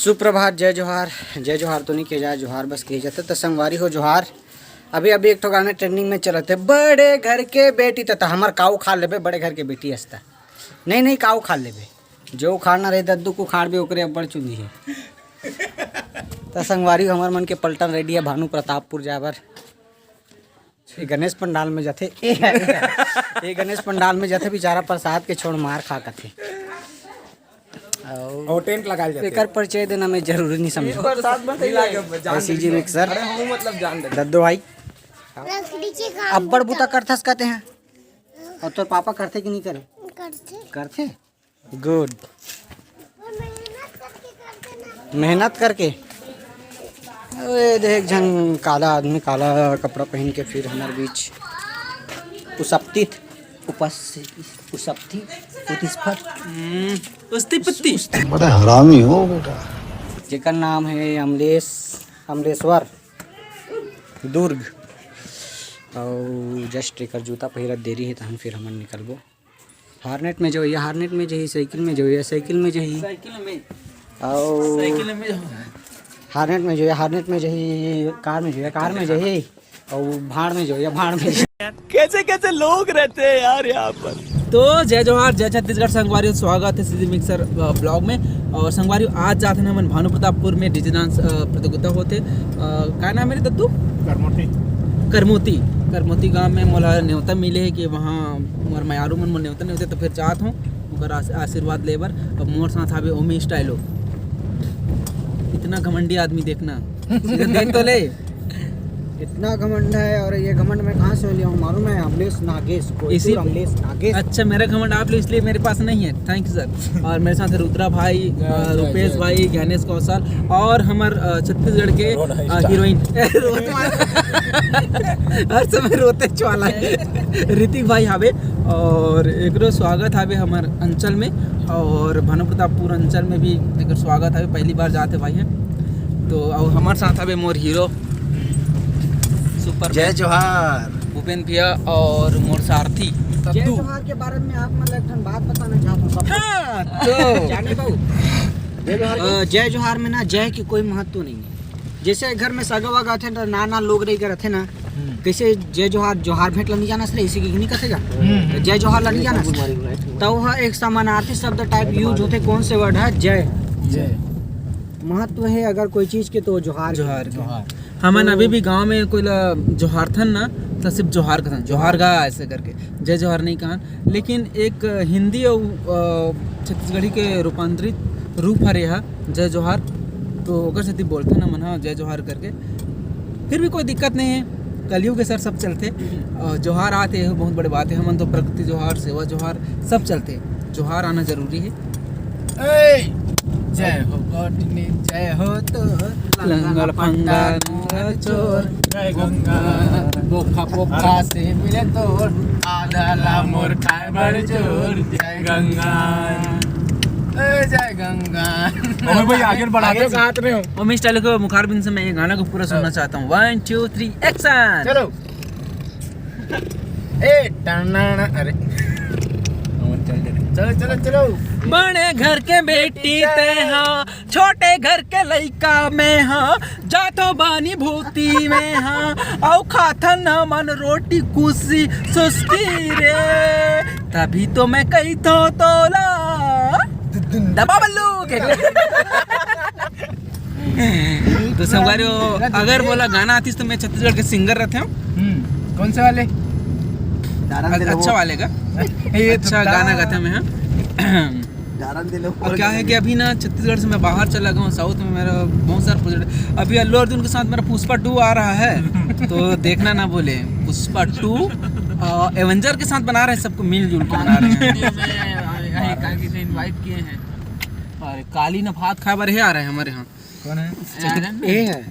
सुप्रभात। जय जोहार। जय जोहार तो नहीं किया जाए, जोहार बस किया जाता। तो संगवारी हो जोहार। अभी अभी एक तो गाने ट्रेंडिंग में चलते थे, बड़े घर के बेटी तथा हमार काऊ खा लेबे, बड़े घर के बेटी हंसता नहीं नहीं काऊ खा लेबे, जो खाना रहे दद्दू को खाड़ भी ओकरे अब्बड़ चुंगी है। तो संगवारी हमार मन के पलटन रेडी है भानु प्रतापपुर जाबर। ये गणेश पंडाल में जाते ये गणेश पंडाल में जाते बेचारा प्रसाद के छोड़ मार खा करते और टेंट लगा जाते एकर परिचय देना मैं जरूरी नहीं समझा। सीजी मिक्सर मतलब जान दे दद्दू भाई अब्बड़ बुता करथस कहते हैं। और तो पापा करते कि नहीं करे? करते गुड। मेहनत करके अरे देख जन काला आदमी काला कपड़ा पहन के फिर हमारे बीच उसप्तित बड़ा हरामी हो बेटा। जेकर नाम है अमलेश्वर दुर्ग। और जस्ट एक जूता पहिरत देरी है तो हम फिर हमन निकलबो। हार्नेट में जो है हार्नेट में जही, साइकिल में जो है साइकिल में जही, और हार्नेट में जो है हार्नेट में जही, कार में जो है कार में जही, और भाड़ में जो है भाड़ में। कैसे कैसे लोग रहते हैं यार यहाँ पर। तो जय जोहार, जय छत्तीसगढ़। संगवारी स्वागत है सीधी मिक्सर ब्लॉग में। और संगवारी आज जाते हैं हम भानु प्रतापपुर में डीजे डांस प्रतियोगिता होते। क्या नाम है दद्दू? करमोती गांव में मोला न्योता मिले है कि वहाँ मोर मयारू मन मोर न्योता नहीं होते, तो फिर चाहत हूँ उनका आशीर्वाद लेबर। अब मोर साथ आवे ओमी स्टाइलो। इतना घमंडी आदमी देखना देख तो ले, इतना घमंड है। और ये घमंड मैं कहाँ से लिया हूँ मालूम है? अमलेश नागेश को। इसी अमलेश नागेश। अच्छा, मेरा घमंड आप लोग इसलिए मेरे पास नहीं है। Thank you sir. और मेरे साथ रुद्रा भाई, रुपेश भाई, ज्ञानेश कौशल और हमार छत्तीसगढ़ के हीरोइन हर समय रोते चवाला है ऋतिक भाई हावे। और एकरो स्वागत हावे हमार अंचल में, और भानु प्रतापपुर अंचल में भी एक स्वागत हावे। पहली बार जाते भाई हैं तो। और हमारे साथ हावे मोर हीरो सुपर जय जोहार भूपेन भैया और मोर सारथी जय जोहार के बारे में आप मतलब एक बात बताना चाहता हूँ सब। हाँ, तो जाने बाबू जय जोहार में ना जय की कोई महत्व नहीं है। जैसे घर में सगा वगा थे ना नाना लोग रही कर थे ना, कैसे जय जोहार जोहार भेंट ला नहीं जाना सर, इसी की नहीं कथेगा जय जोहार ला नहीं जाना। तो वह एक समानार्थी शब्द टाइप यूज होते। कौन से वर्ड है? जय। महत्व है अगर कोई चीज के तो जोहार जोहार। हमन अभी भी गांव में कोई जोहार थन ना तो सिर्फ जोहार का जोहार गा ऐसे करके जय जोहार नहीं कहा। लेकिन एक हिंदी और छत्तीसगढ़ी के रूपांतरित रूप है यह जय जोहार, तो ओकर से बोलते ना मन हाँ जय जोहार करके। फिर भी कोई दिक्कत नहीं है, कलयुग के सर सब चलते। जोहार आते हैं बहुत बड़ी बात है। हमन तो प्रकृति जोहार, सेवा जोहार सब चलते। जोहार आना जरूरी है। जय हो गॉडनी जय हो तो लंगल फंगा चोर जय गंगा पोखा से मिले तो आधा ला मोर खाए बड़ जोर। जय गंगा जय गंगा। और भाई आगे बढ़ाते साथ में हो। और मैं स्टाइल को मुखारबिंद से मैं ये गाना को पूरा सुनना चाहता हूँ। 1 2 3 एक्शन। चलो ए टना अरे चलो चलो चलो। बड़े घर के बेटी ते हाँ, छोटे घर के लइका में हाँ, जातो बानी भूती में हाँ, औ खाथन न मन रोटी कुसी सुस्ती रे, तभी तो मैं कही तो तोला दबा बल्लू के। तो संगवारी अगर बोला गाना आतीस तो मैं छत्तीसगढ़ के सिंगर रहते हूँ। कौन से वाले? अच्छा वाले का अच्छा गाना गाते मैं। और क्या है कि अभी ना छत्तीसगढ़ से मैं बाहर चला गया हूँ, साउथ में मेरा बहुत सारा प्रोजेक्ट। अभी अल्लू अर्जुन के साथ मेरा पुष्पा 2 आ रहा है तो देखना ना बोले। पुष्पा 2 एवेंजर के साथ बना रहे हैं, सबको मिलजुल के बना रहे हैं। इनवाइट किए हैं। अरे काली ना भात खाए बार आ रहे हैं हमारे यहाँ। कौन है?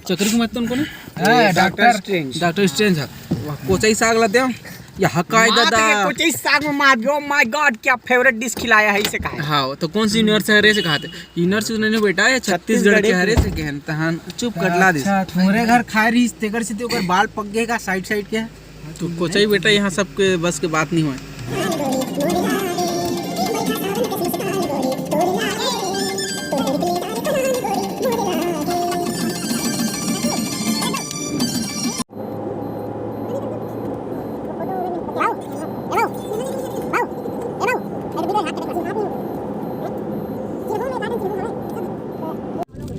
चक्री को मत उनको ना डॉक्टर स्ट्रेंज है। कोचाई साग लाते हो या हकाई दादा कोई साग में मार गयो। माय गॉड क्या फेवरेट डिश खिलाया है इसे कहा। हाँ तो कौन सी यूनिवर्स है से खाते? यूनिवर्स नहीं बेटा ये छत्तीसगढ़ के हरे से गहन तहन चुप कटला दे। तुम्हारे घर खाए रही तेकर से तो बाल पक गएगा साइड साइड के। तो कोचाई बेटा यहाँ सबके बस के बात नहीं हुआ।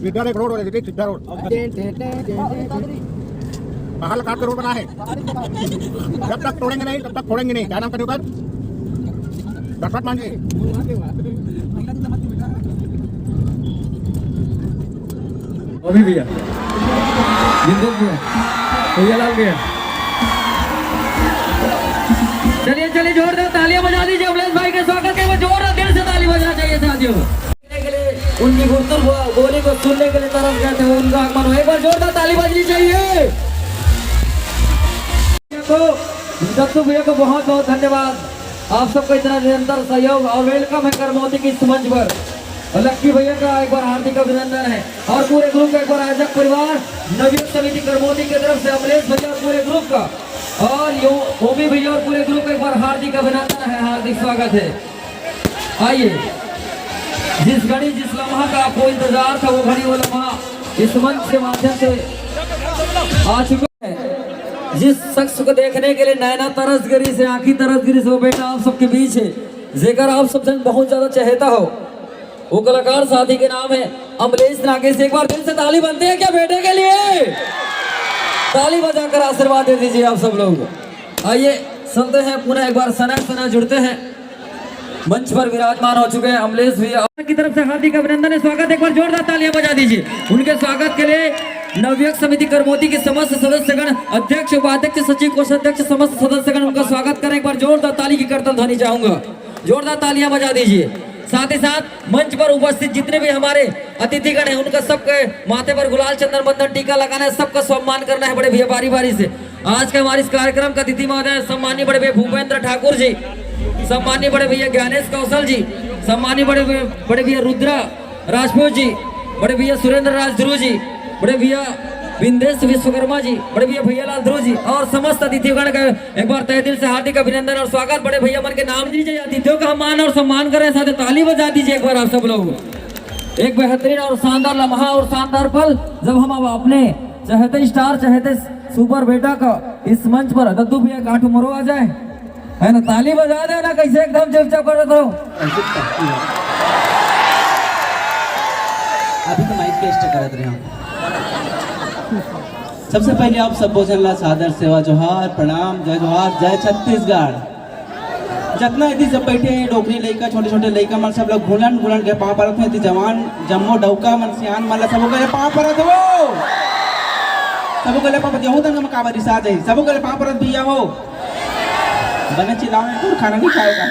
सीधा एक रोड है, सीधा रोड बाहर काट के रोड बना है। जब तक तोड़ेंगे नहीं तब तक फोड़ेंगे नहीं। क्या नाम करेगा? दशरथ मांझी। अभी भैया, जिंदल भैया, भैया लाल भैया। चलिए चलिए जोरदार तालियां बजा दीजिए अमलेश भाई के स्वागत के लिए। जोरदार दिल से ताली बजाना चाहिए साथियों। उनकी गुर्तुर बोली को सुनने के लिए तरफ गए थे, उनका आगमन हो। एक बार जोरदार ताली बजनी चाहिए। तो दत्तू भैया को बहुत बहुत धन्यवाद, आप सबका इतना निरंतर सहयोग और वेलकम है करमौती की इस मंच पर। और लक्की भैया का एक बार हार्दिक अभिनंदन है और पूरे ग्रुप का एक बार आयोजक परिवार नवयुक्त समिति करमौती की तरफ से अमलेश भैया और पूरे ग्रुप का और ओमी भैया और पूरे ग्रुप का एक बार हार्दिक अभिनंदन है, हार्दिक स्वागत है। आइए, जिस घड़ी जिस लम्हा का आपको इंतजार था वो घड़ी वो लम्हा इस मंच के माध्यम से आ चुका है। जिस शख्स को देखने के लिए नैना तरस गिरी से आंखी तरस गिरी से वो बेटा आप सबके बीच है, जेकर आप सब जन बहुत ज्यादा चहेता हो, वो कलाकार साथी के नाम है अमलेश नागेश। एक बार दिल से ताली बनती है क्या बेटे के लिए? ताली बजाकर आशीर्वाद दे दीजिए आप सब लोग। आइए सुनते हैं पुनः एक बार सना जुड़ते हैं। मंच पर विराजमान हो चुके हैं अमलेश भैया की तरफ से हार्दिक अभिनंदन है, स्वागत। एक बार जोरदार तालियां बजा दीजिए उनके स्वागत के लिए। नवयुक्त समिति करमौती के समस्त सदस्यगण, अध्यक्ष, उपाध्यक्ष, सचिव, कोषाध्यक्ष, समस्त सदस्यगण उनका स्वागत करें। एक बार जोरदार ताली की करतल ध्वनि चाहूंगा, जोरदार तालियां बजा दीजिए। साथ ही साथ मंच पर उपस्थित जितने भी हमारे अतिथिगण हैं उनका सबके माथे पर गुलाल चंदन बंदन टीका लगाना है, सबका सम्मान करना है बड़े भैया बारी बारी से। आज के हमारे इस कार्यक्रम का अतिथि महोदय सम्मानीय बड़े भैया भूपेंद्र ठाकुर जी, सम्मानीय बड़े भैया ज्ञानेश कौशल जी, सम्मानीय बड़े भैया रुद्रा राजपूत जी, बड़े भैया सुरेंद्र राज ध्रुव जी, बड़े भैया विंदेश विश्वकर्मा जी, बड़े भैया भैयालाल ध्रुव जी और समस्त अतिथिगण का एक बार तहे दिल से हार्दिक अभिनंदन और स्वागत। बड़े भैया मन के नाम दीजिए, अतिथियों का मान और सम्मान करें, साथ ताली बजा दीजिए एक बार आप सब लोग। एक बेहतरीन और शानदार लम्हा और शानदार पल जब हम अब अपने चहेते स्टार, चहेते सुपर बेटा का इस मंच पर दद्दू भैया काठ मोरो आ जाए, है ना? ताली बजा दे ना, कैसे एकदम चुपचाप कर रहे हो। अभी तो माइक टेस्ट करत रहे हम। सबसे पहले आप सब भोजन सादर सेवा जोहार, प्रणाम, जय जोहार, जय छत्तीसगढ़। जितना यदि सब बैठे हैं डोगरी लड़का, छोटे छोटे लड़का मन सब लोग घुलन घुलन के पाँव परत में जवान जम्मो डौका मन सियान मन सबो के पाँव परत हो, सबो के पाँव यहू तक हम काबर रिसा जाए, सबो के पाँव परत भैया हो बने चिल्लाओ तो खाना नहीं खाएगा।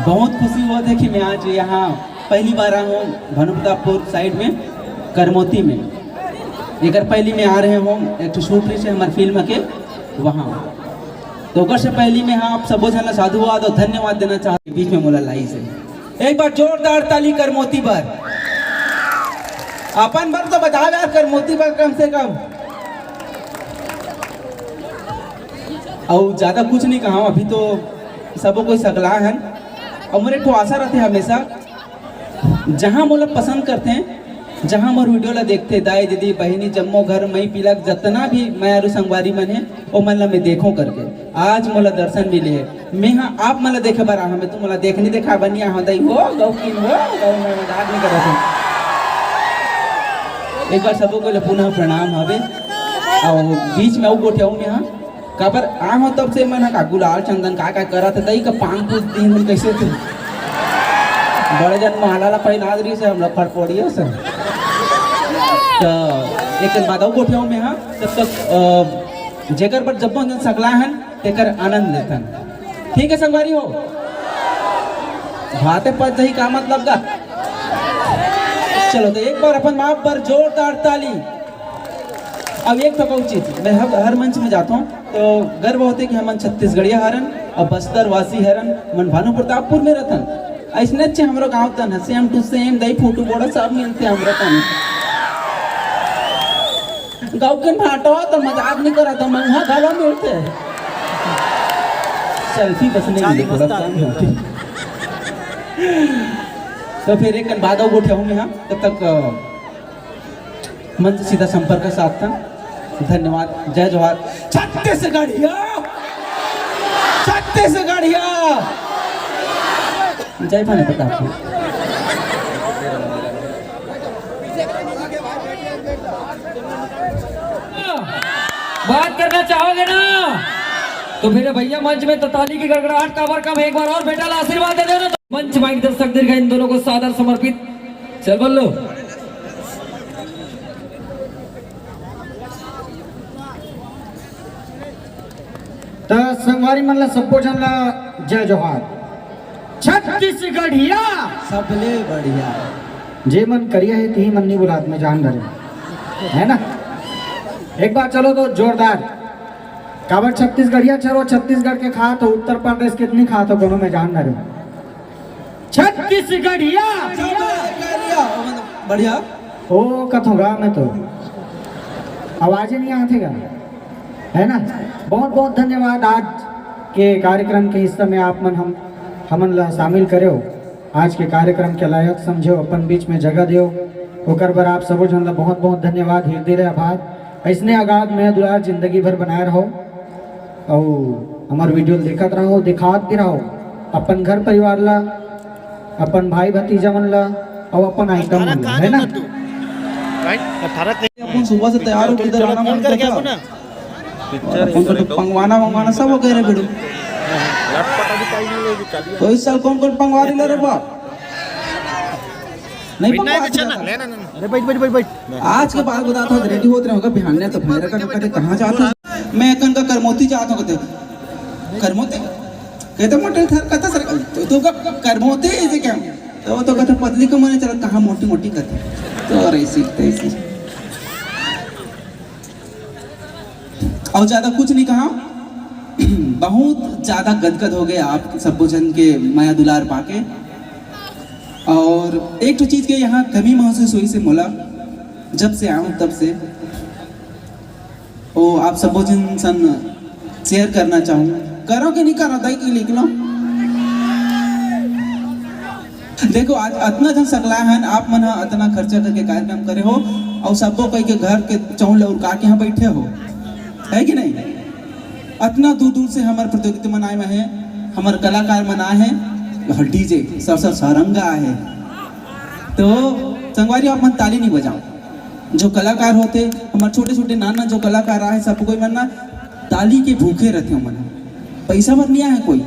बहुत खुशी हुआ था कि मैं आज यहाँ पहली बार आया हूँ भानुप्रतापपुर साइड में करमौती में। एक पहली में आ रहे हूँ एक शूट से हमारे फिल्म के वहाँ, तो अगर से पहली में हाँ आप सबो जन साधुवाद और धन्यवाद देना चाहते बीच में मोला लाई से एक बार जोरदार ताली करमौती पर। अपन बार तो बता यार करमौती पर कम से कम, और ज्यादा कुछ नहीं कहा अभी तो सबो कोई सगला है। और मेरे को आशा रहते हमेशा जहाँ मोला पसंद करते हैं, जहाँ मोर वीडियो ला देखते दाई दीदी बहनी जम्मो घर मई पिलक जितना भी मैं और संगवारी मन है वो मन ला मैं देखो करके आज मोला दर्शन मिले है। मैं हाँ आप मला देखे बार हमें तो मोला देख नहीं देखा बनिया हो दई हो गौ की हो गौ मैं मजाक नहीं कर रहा था। एक बार सबको को पुनः प्रणाम हवे और बीच में गोठियाऊ में हाँ काबर आ हो तब से मन का गुलाल चंदन का करा था दई का पांग पूछ दिन कैसे थे बड़े जन महला ला पहला रही से हम लोग फटफोड़िए सर। तो एक बाद गोठियाऊ में हाँ तब तक जेकर पर जब सकला है तेकर आनंद लेथन। ठीक है संगवारी हो भाते पद दही का मतलब का। चलो तो एक बार अपन माँ पर जोरदार ताली। अब एक तो उचित मैं हर मंच में जाता हूँ तो गर्व होते कि हम छत्तीसगढ़िया हरन और बस्तर वासी हरन मन भानुप्रतापपुर में रहतन। ऐसने अच्छे हमारे गाँव तन सेम टू सेम दही फोटो बोड़ा सब मिलते हमारे तन। गाँव के भाटो तो मजाक नहीं करा तो मंगा गाला मिलते सेल्फी बस नहीं तो फिर एक बाद गोठे हूँ यहाँ तब तक मंच सीधा संपर्क के साथ था। धन्यवाद, जय जोहार। छत्तीसगढ़िया छत्तीसगढ़िया जय पाने पता आपको बात करना चाहोगे ना तो फिर भैया मंच में ताली की गड़गड़ाहट काबर कम एक बार और बेटा आशीर्वाद दे देना। मंच माइक दर्शक दीर्घ इन दोनों को सादर समर्पित। चल बोल लो। तर संगवारी म्हणला संपोजनला जय जोहार छत्तीसगढ़िया सबले बढ़िया जे मन करिया है ती मन नहीं बुलात में जान धरे है ना। एक बार चलो तो जोरदार काबर छत्तीसगढ़िया चलो छत्तीसगढ़ के खा तो उत्तर प्रदेश कितनी खा तो दोनों में जान धरे छत्तीसगढ़िया बढ़िया ओ कथोगा में तो आवाज ही नहीं आती गा है ना। बहुत बहुत धन्यवाद आज के कार्यक्रम के हिस्से में आप मन हमन ला शामिल करे हो। आज के कार्यक्रम के लायक समझो अपन बीच में जगह दियो ओकर बर आप सबो जन ला बहुत बहुत धन्यवाद हृदय आभार। ऐसने आगाज में दुलार जिंदगी भर बनाए रहो और हमार वीडियो देखत रहो दिखात भी रहो अपन घर परिवार ला अपन भाई भतीजा मन ला और अपन आइटम मन ला है ना। अपन सुबह से तैयार हो किधर आना मन करता अपन को तो पंगवाना सब हो गए रे बेड़ू। तो इस साल कौन कौन पंगवा रही रे बाप नहीं पंगवा आज के बाद बताता हूँ रेडी होते रहोगे बिहान ने तो भैरव का कहते कहाँ जाता मैं कन का करमोती जाता हूँ कहते करमोती कहते मोटे थर कहता सर तो का करमोती ऐसे क्या तो कहते पतली को मैंने चला कहाँ मोटी मोटी कहते तो ऐसी तैसी और ज्यादा कुछ नहीं कहा बहुत ज्यादा गदगद हो गए आप सब जन के माया दुलार पाके। और एक तो चीज के यहाँ कमी महसूस हुई से मोला जब से आऊँ तब से ओ आप सब जन सन शेयर करना चाहूँ करो कि नहीं करो दाई की लिख लो। देखो आज इतना जन सकला है आप मन इतना खर्चा करके कार्यक्रम करे हो और सबको कई के घर के चौल उड़का के यहाँ बैठे हो है कि नहीं। इतना दूर दूर से हमारे प्रतियोगिता मनाए में है हमारे कलाकार मनाए हैं डीजे सर सारंगा है तो संगवारी आप मन ताली नहीं बजाओ। जो कलाकार होते हमारे छोटे छोटे नाना जो कलाकार आए सबको कोई मरना ताली के भूखे रहते हो मन पैसा भर नहीं है कोई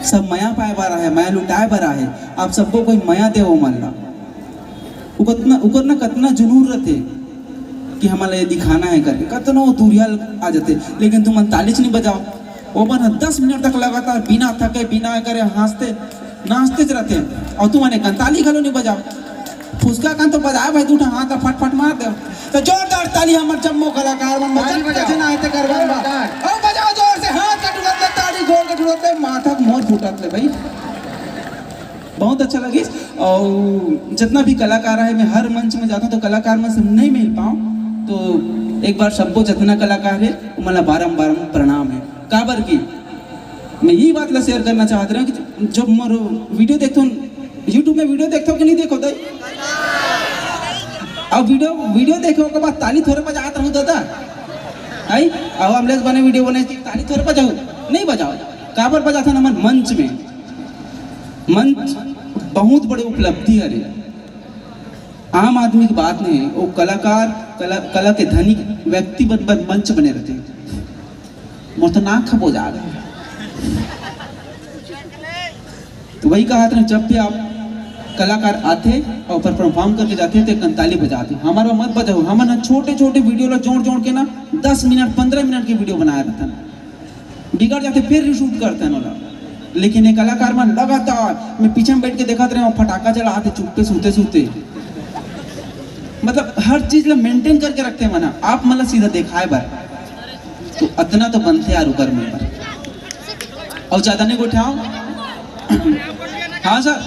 सब माया पाए बारा है माया लुटाए बारा है आप सबको कोई माया दे वो मन ला उकर ना कतना जुनून रहते कि हमारा ये दिखाना है करके कतनो दूरिया आ जाते लेकिन तुम तालीच नहीं बजाओ वो बन 10 मिनट तक लगातार बिना थके बिना करे हंसते नाचते रहते हैं और तुम ताली घलो नहीं बजाओ फुसका कान तो बजाए भाई दूठा हाथ फट फट मार दे तो जोरदार ताली हमारे जम्मू कलाकार मन बजाओ जोर से हाथ का टुकड़ते ताली गोल के टुकड़ते माथा मोर फूटत ले भाई बहुत अच्छा लगी। और जितना भी कलाकार है मैं हर मंच में जाता हूँ तो कलाकार में से नहीं मिल पाऊँ तो एक बार सबको जितना कलाकार है मला बारम्बार प्रणाम है काबर की मैं यही बात ला शेयर करना चाहते रहा कि जब मोर वीडियो देखता हूँ यूट्यूब में वीडियो देखता हूँ कि नहीं देखो दाई अब वीडियो देखो के बाद ताली थोड़े बजात रहूँ दादा आई अब हम लोग बने वीडियो बने ताली थोड़े बजाओ नहीं बजाओ काबर बजाता ना मन मंच बहुत बड़ी उपलब्धि है रे आम आदमी की बात नहीं है वो कलाकार कला के धनी व्यक्ति मंच बने रहते हैं मोर तो नाक खबो जा रहे तो वही कहा था जब भी आप कलाकार आते और परफॉर्म करके जाते थे ताली बजाते हमारा मत बजाओ हमारा छोटे छोटे वीडियो जोड़ के ना 10 मिनट 15 मिनट की वीडियो बनाया रहता ना बिगड़ जाते फिर रिशूट करते हैं ना लेकिन एक कलाकार में लगातार मैं पीछे में बैठ के देखा रहे फटाका जलाते चुपके सूते मतलब हर चीज ला मेंटेन करके रखते हैं मना आप मतलब सीधा दिखाए बार तो इतना तो बनते यार ऊपर में और ज्यादा नहीं उठाओ हाँ सर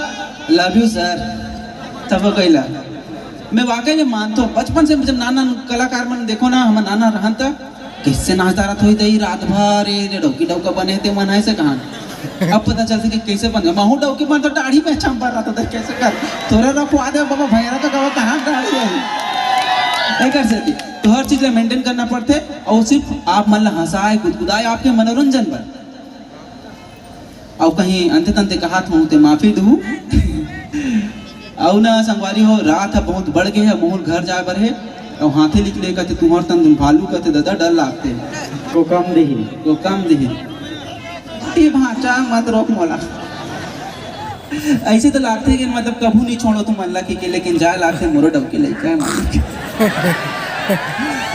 लव यू सर तब कैला मैं वाकई में मानता हूँ बचपन से जब नाना कलाकार मन देखो ना हमारा नाना रहन था किससे नाचता रहा थोड़ी रात भर डौकी डौका बने थे मन ऐसे कहा अब पता चलता कि कैसे बन गया महू डौकी बन तो दाढ़ी पे चंपा रहा था कैसे कर थोड़ा रखवा दे बाबा भैया का गवा कहाँ दाढ़ी है नहीं कर सकती तो हर चीज मेंटेन करना पड़ते और सिर्फ आप मन हंसाए गुदगुदाए आपके मनोरंजन पर और कहीं अंते तंते कहा हूँ तो माफ़ी दूँ और ना संगवारी हो रात है बहुत बढ़ गए है मोहल घर जाए बर है और हाथे निकले कहते तुम्हार तन तुम भालू कहते दादा डर लागते को कम दही तो कम दही ये भाचा मत रोक मोला ऐसे तो लागते कि मतलब कभू नहीं छोड़ो तुम अल्लाह के लेकिन जाए लागते मोरो डब के लेके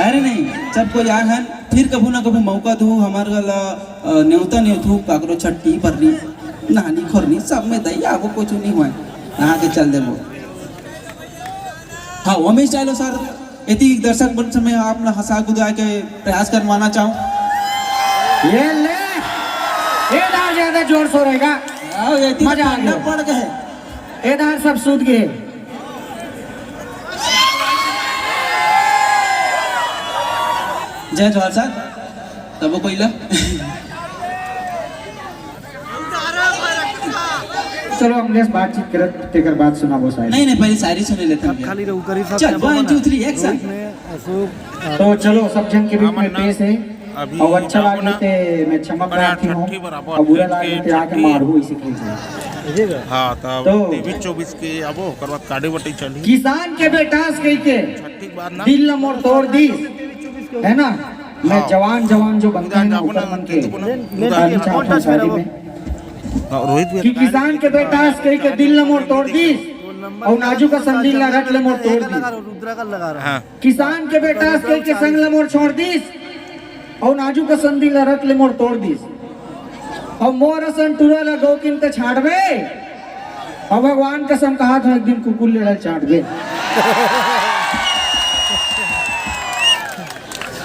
अरे नहीं सबको जा है फिर कभू ना कभू मौका दू हमारे गला न्योता न्योतू काकरो छट्टी परनी नहानी खोरनी सब में दही आपको कुछ नहीं हुआ नहा के चल दे वो हाँ वो में चालो सर यदि दर्शक बन समय आप ना हंसा गुदा के प्रयास करवाना चाहो ये ले ये दार ज्यादा जोर शोर रहेगा मजा आ गया पड़ गए ये दार सब सूद गए जय जवाहर सर तब वो कोई ला चलो हम जैसे बातचीत करत तेकर बात सुना वो शायद नहीं नहीं पहले शायरी सुने लेते हैं खाली रहू करी सब चल 1 2 3 एक्शन तो चलो सब जन के बीच में पेश है और अच्छा लागे ते मैं क्षमा प्रार्थी हूँ और बुरा लागे ते आके मारू इसी के हाँ तो- तब 23-24 के अब ओकर बाद काड़ी बटी चली किसान के बेटास कही के छठी बार ना दिल न मोर तोड़ दी है ना मैं जवान जवान जो बनता है ना ऊपर मन के गाली चाहता हूँ शादी में रोहित कि किसान के बेटास कही के दिल न मोर तोड़ दी और नाजू का संदिल न रख ले मोर तोड़ दी हाँ किसान के बेटास कही के संग ले मोर छोड़ दी और नाजू का संदिल न रख ले मोर तोड़ दी और मोर असन टूरा लगो किन ते छाड़बे और भगवान कसम कहा था एक दिन कुकुर ले छाट दे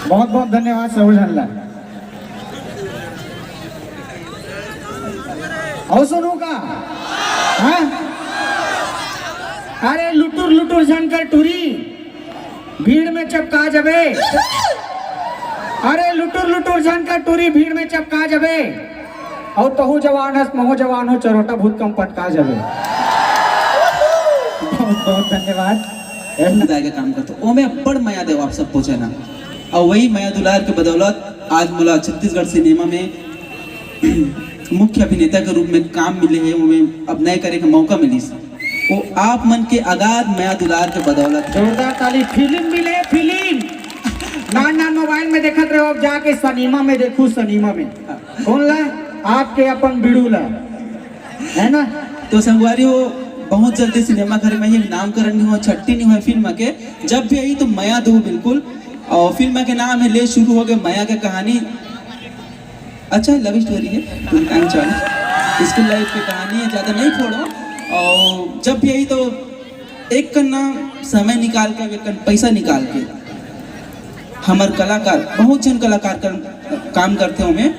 बहुत बहुत धन्यवाद सहुजनला और सुनू का हाँ? अरे लुटुर लुटुर झनकर टूरी भीड़ में चपका जबे अरे लुटुर लुटुर झनकर टूरी भीड़ में चपका जबे और तहु जवान हस महु जवान हो चरोटा भूत कम पटका जबे बहुत बहुत धन्यवाद खुदाई का काम करते ओ में बड़ माया देव आप सब पहुंचे ना और वही माया दुलार के बदौलत आज मला छत्तीसगढ़ सिनेमा में मुख्य अभिनेता के रूप में काम मिले है वो में अभिनय करे का मौका मिली वो आप मन के अगाध माया दुलार के बदौलत जोरदार ताली फिल्म मिले फिल्म नान नान मोबाइल में देखत रहो अब जाके सनीमा में देखू सनीमा में कौन ला आपके अपन बिड़ू ला है ना तो संगवारी हो बहुत जल्दी सिनेमा घर में ही नामकरण नहीं हुआ छट्टी नहीं हुआ फिल्म के जब भी आई तो माया दो बिल्कुल और फिल्म के नाम है ले शुरू हो गए माया की कहानी अच्छा लव स्टोरी है स्कूल लाइफ की कहानी है ज़्यादा नहीं छोड़ो और जब भी आई तो एक कन्ना समय निकाल के एक पैसा निकाल के हमारे कलाकार बहुत जन कलाकार काम करते हो में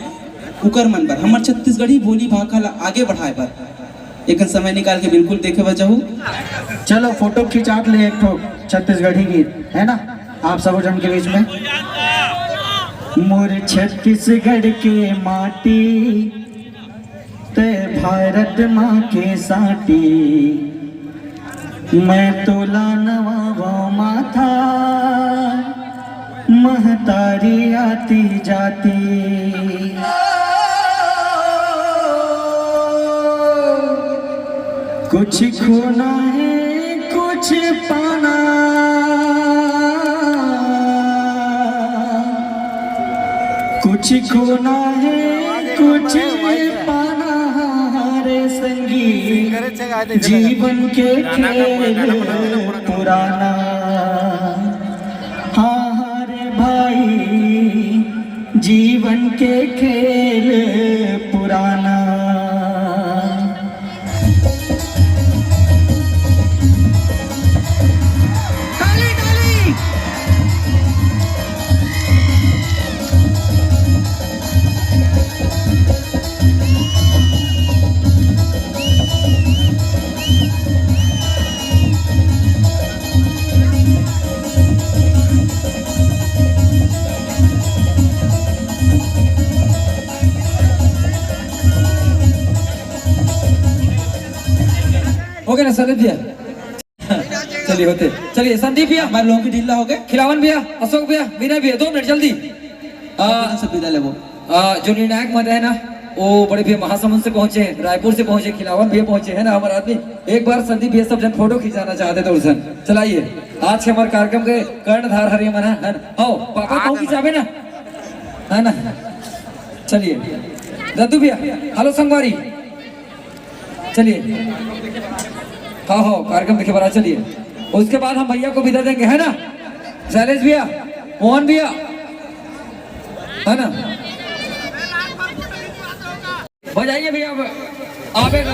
उकर मन पर हमारे छत्तीसगढ़ी बोली भाखा आगे बढ़ाए पर एक समय निकाल के बिल्कुल देखे बचाऊ चलो फोटो खिंचात ले एक ठो छत्तीसगढ़ी गीत है ना आप सब जन के बीच में मोर छत्तीसगढ़ के माटी ते भारत माँ के साटी मैं तोला नवा माथा महतारी आती जाती कुछ खोना है कुछ पाना कुछ खोना है कुछ पाना रे संगी जीवन के खेल पुराना हाँ रे भाई जीवन के खेल पुराना हो गया ना संदीप भैया चलिए होते चलिए संदीप भैया हमारे लोगों की ढीला हो गए खिलावन भैया अशोक भैया विनय भैया 2 मिनट जल्दी सब विदा ले वो जो निर्णायक मत है ना वो बड़े भैया महासमुंद से पहुंचे हैं, रायपुर से पहुंचे, खिलावन भैया पहुंचे है ना हमारे आदमी। एक बार संदीप भैया सब जन फोटो खिंचाना चाहते थे उस दिन। चलाइए आज के हमारे कार्यक्रम के कर्णधार हरिया मना है ना। आओ पापा कहूँ खिंचावे ना, है ना। चलिए दद्दू भैया, हेलो संगवारी, चलिए हाँ कार्यक्रम देखे बड़ा। चलिए उसके बाद हम भैया को विदा देंगे, है ना। शैलेश भैया, मोहन भैया, है ना। बजाइए भैया, आवेगा।